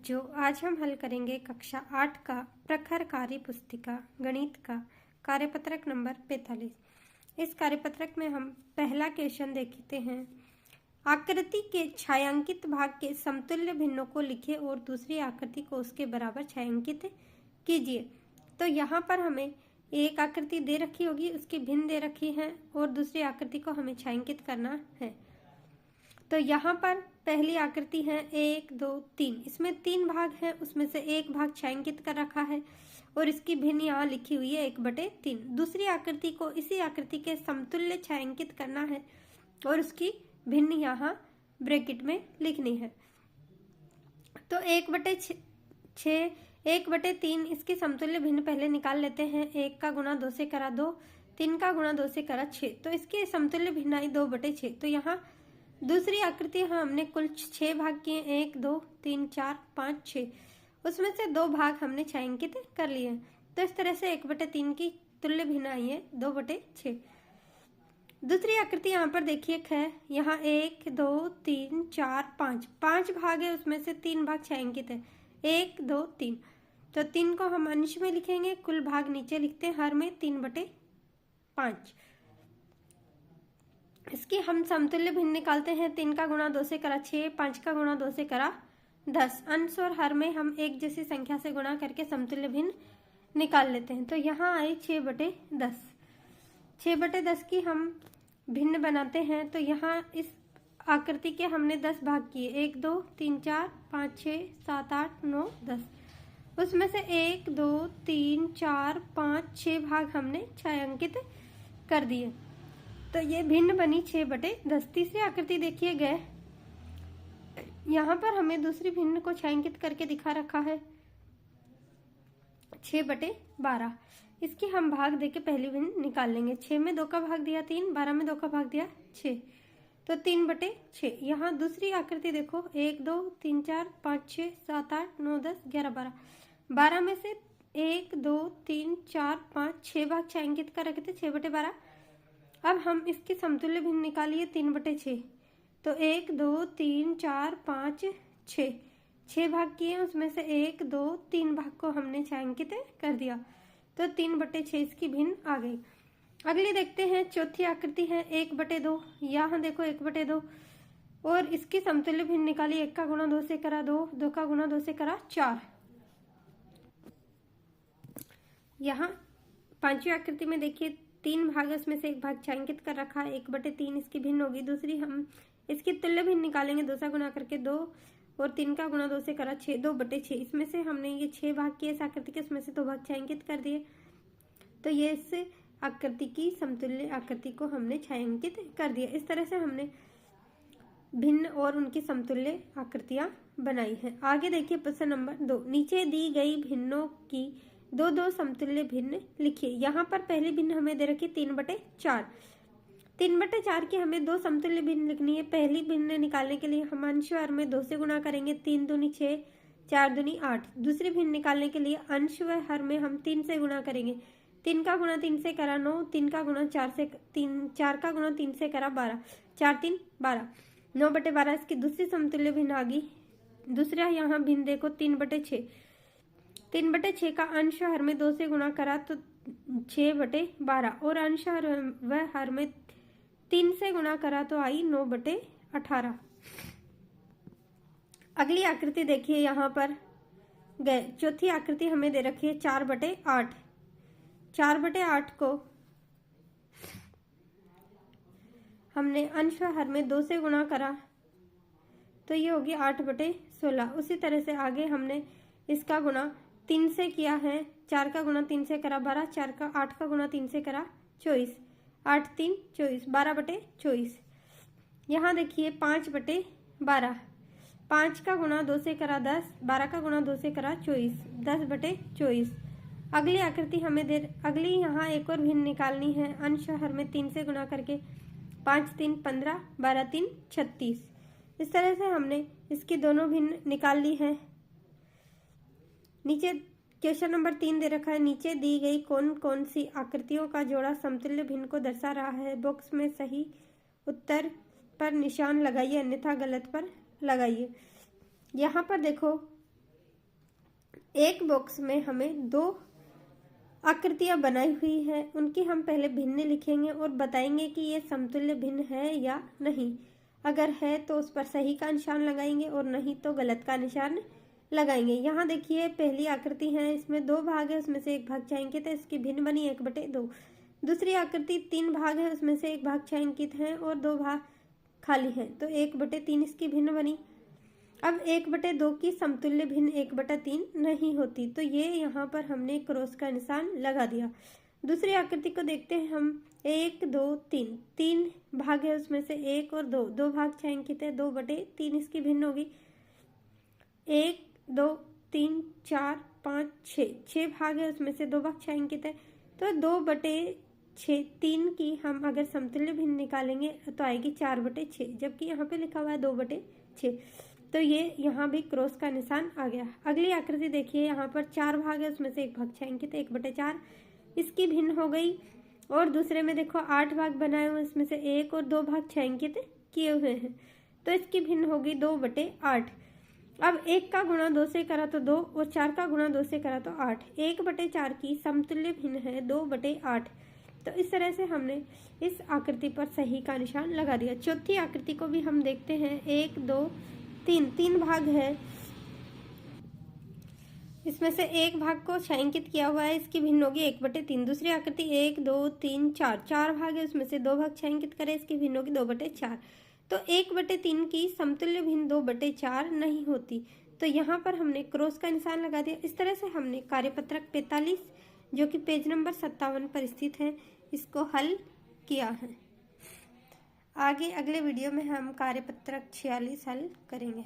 बच्चों, आज हम हल करेंगे कक्षा 8 का प्रखर कार्य पुस्तिका गणित का कार्यपत्रक नंबर 45। इस कार्यपत्रक में हम पहला क्वेश्चन देखते हैं। आकृति के छायांकित भाग के समतुल्य भिन्नों को लिखें और दूसरी आकृति को उसके बराबर छायांकित कीजिए। तो यहाँ पर हमें एक आकृति दे रखी होगी, उसकी भिन्न दे रखी है और दूसरी आकृति को हमें छायांकित करना है। तो यहाँ पर पहली आकृति है 1, 2, 3। इसमें 3 भाग हैं, उसमें से एक भाग छायांकित कर रखा है और इसकी भिन्न यहाँ लिखी हुई है 1/3। दूसरी आकृति को इसी आकृति के समतुल्य छायांकित करना है और उसकी भिन्न यहाँ ब्रैकेट में लिखनी है। तो 1/3 इसकी समतुल्य भिन्न पहले निकाल लेते हैं। 1 का गुणा 2 से करा 2, 3 का गुणा 2 से करा 6। तो इसकी समतुल्य भिन्न आई 2/6। तो यहाँ दूसरी आकृति हमने कुल 6 भाग किए, 1, 2, 3, 4, 5, 6। उसमें से 2 भाग हमने छायांकित कर लिए। तो इस तरह से 1/3 की तुल्य भिन्न आई है 2/6। दूसरी आकृति यहाँ पर देखिए है, यहाँ 1, 2, 3, 4, 5 भाग है, उसमें से 3 भाग छायांकित है, 1, 2, 3। तो 3 को हम अंश में लिखेंगे, कुल भाग नीचे लिखते हैं, हर में 3/5। इसकी हम समतुल्य भिन्न निकालते हैं। 3 का गुणा 2 से करा 6, 5 का गुणा 2 से करा 10। अंश और हर में हम एक जैसी संख्या से गुणा करके समतुल्य भिन्न निकाल लेते हैं। तो यहाँ आई 6/10। 6/10 की हम भिन्न बनाते हैं। तो यहाँ इस आकृति के हमने 10 भाग किए, 1, 2, 3, 4, 5, 6, 7, 8, 9, 10। उसमें से 1, 2, 3, 4, 5, 6 भाग हमने छायांकित कर दिए। तो ये भिन्न बनी 6/10। तीसरी आकृति देखिए गए, यहाँ पर हमें दूसरी भिन्न को छायांकित करके दिखा रखा है 6/12। इसकी हम भाग देके पहली भिन्न निकाल लेंगे। 6 में 2 का भाग दिया 3, 12 में 2 का भाग दिया 6, तो 3/6। यहाँ दूसरी आकृति देखो, 1, 2, 3, 4, 5, 6, 7, 8, 9, 10, 11, 12। 12 में से 1, 2, 3, 4, 5, 6 भाग छायांकित कर रखे थे, 6/12। अब हम इसकी समतुल्य भिन्न निकालिए 3/6। तो 1, 2, 3, 4, 5, 6 भाग किए, उसमें से 1, 2, 3 भाग को हमने छायांकित कर दिया। तो 3/6 इसकी भिन्न आ गई। अगली देखते हैं, चौथी आकृति है 1/2। यहाँ देखो 1/2 और इसकी समतुल्य भिन्न निकाली। 1 का गुणा 2 से करा 2, 2 का गुणा 2 से करा 4। यहाँ पांचवी आकृति में देखिए 3 भाग, उसमें से एक भाग छायांकित कर रखा है, 1/3 इसकी भिन्न होगी। दूसरी हम इसकी तुल्य भिन्न निकालेंगे, 2 से गुणा करके 2 और 3 का गुणा 2 से करा 6, 2/6। इसमें से हमने ये 6 भाग किए इस आकृति के, उसमें से 2 भाग छायांकित कर दिए। तो ये इस आकृति की समतुल्य आकृति को हमने छायांकित कर दिया। इस तरह से हमने भिन्न और उनकी समतुल्य आकृतियां बनाई हैं। आगे देखिए प्रश्न नंबर 2। नीचे दी गई भिन्नों की 2 समतुल्य भिन्न लिखिए। यहाँ पर पहली भिन्न हमें दे रखी 3/4। 3/4 की हमें 2 समतुल्य भिन्न लिखनी है। पहली भिन्न निकालने के लिए हम अंश और हर में 2 से गुणा करेंगे, 3 दूनी 6, 4 दूनी 8। दूसरी भिन्न निकालने के लिए अंश व हर में हम 3 से गुणा करेंगे। 3 का गुणा 3 से करा 9, 3 का गुणा 4 से 4 का गुणा 3 से करा 12, 4, 3, 12। 9/12 इसकी दूसरी समतुल्य भिन्न आ गई। दूसरा यहाँ भिन्न देखो 3/6। 3/6 का अंश हर में 2 से गुणा करा तो 6/12 और अंश व हर में 3 से गुणा करा तो आई 9/18। अगली आकृति देखिए, यहाँ पर गए चौथी आकृति हमें दे रखी है 4/8। 4/8 को हमने अंश हर में 2 से गुणा करा तो ये होगी 8/16। उसी तरह से आगे हमने इसका गुणा 3 से किया है। 4 का गुणा 3 से करा 12, 8 का गुणा 3 से करा 24, 8, 3, 24, 12/24। यहाँ देखिए 5/12। 5 का गुणा 2 से करा 10, 12 का गुणा 2 से करा 24, 10/24। अगली आकृति हमें अगली यहाँ एक और भिन्न निकालनी है। अंश हर में 3 से गुणा करके 5, 3, 15, 12, 3, 36। इस तरह से हमने इसकी दोनों भिन्न निकाल ली है। नीचे क्वेश्चन नंबर 3 दे रखा है, नीचे दी गई कौन कौन सी आकृतियों का जोड़ा समतुल्य भिन्न को दर्शा रहा है। बॉक्स में सही उत्तर पर निशान लगाइए, अन्यथा गलत पर लगाइए। यहाँ पर देखो एक बॉक्स में हमें 2 आकृतियां बनाई हुई है, उनकी हम पहले भिन्न लिखेंगे और बताएंगे कि ये समतुल्य भिन्न है या नहीं। अगर है तो उस पर सही का निशान लगाएंगे और नहीं तो गलत का निशान लगाएंगे। यहाँ देखिए पहली आकृति है, इसमें 2 भाग है, उसमें से एक भाग छायांकित है, इसकी भिन्न बनी 1/2। दूसरी आकृति 3 भाग है, उसमें से एक भाग छायांकित है और 2 भाग खाली है, तो 1/3 इसकी भिन्न बनी। अब 1/2 की समतुल्य भिन्न 1/3 नहीं होती, तो ये यहाँ पर हमने क्रॉस का निशान लगा दिया। दूसरी आकृति को देखते हैं हम। 1 2 3 3 भाग है, उसमें से 1 और 2 भाग छायांकित है, 2/3 इसकी भिन्न होगी। 1 2 3 4 5 6 भाग है, उसमें से 2 भाग छायांकित है, तो 2/6 3 की हम अगर समतुल्य भिन्न निकालेंगे तो आएगी 4/6, जबकि यहाँ पे लिखा हुआ है 2/6, तो ये यहाँ भी क्रॉस का निशान आ गया। अगली आकृति देखिए, यहाँ पर 4 भाग है, उसमें से एक भाग छायांकित है, 1/4 इसकी भिन्न हो गई। और दूसरे में देखो 8 भाग बनाए हुए, इसमें से 1 और 2 भाग छायांकित किए हुए हैं, तो इसकी भिन्न होगी 2/8। अब 1 का गुणा 2 से करा तो 2 और 4 का गुणा 2 से करा तो 8। 1/4 की समतुल्य भिन्न है 2/8। तो इस तरह से हमने इस आकृति पर सही का निशान लगा दिया। चौथी आकृति को भी हम देखते हैं। 1 2 3 भाग है, इसमें से एक भाग को छायांकित किया हुआ है, इसकी भिन्न होगी 1/3। दूसरी आकृति 1 2 3 4 भाग है, उसमें से 2 भाग छायांकित करें, इसकी भिन्न होगी 2/4। तो 1/3 की समतुल्य भिन्न 2/4 नहीं होती, तो यहाँ पर हमने क्रॉस का निशान लगा दिया। इस तरह से हमने कार्यपत्रक 45 जो कि पेज नंबर 57 पर स्थित है, इसको हल किया है। आगे अगले वीडियो में हम कार्यपत्रक 46 हल करेंगे।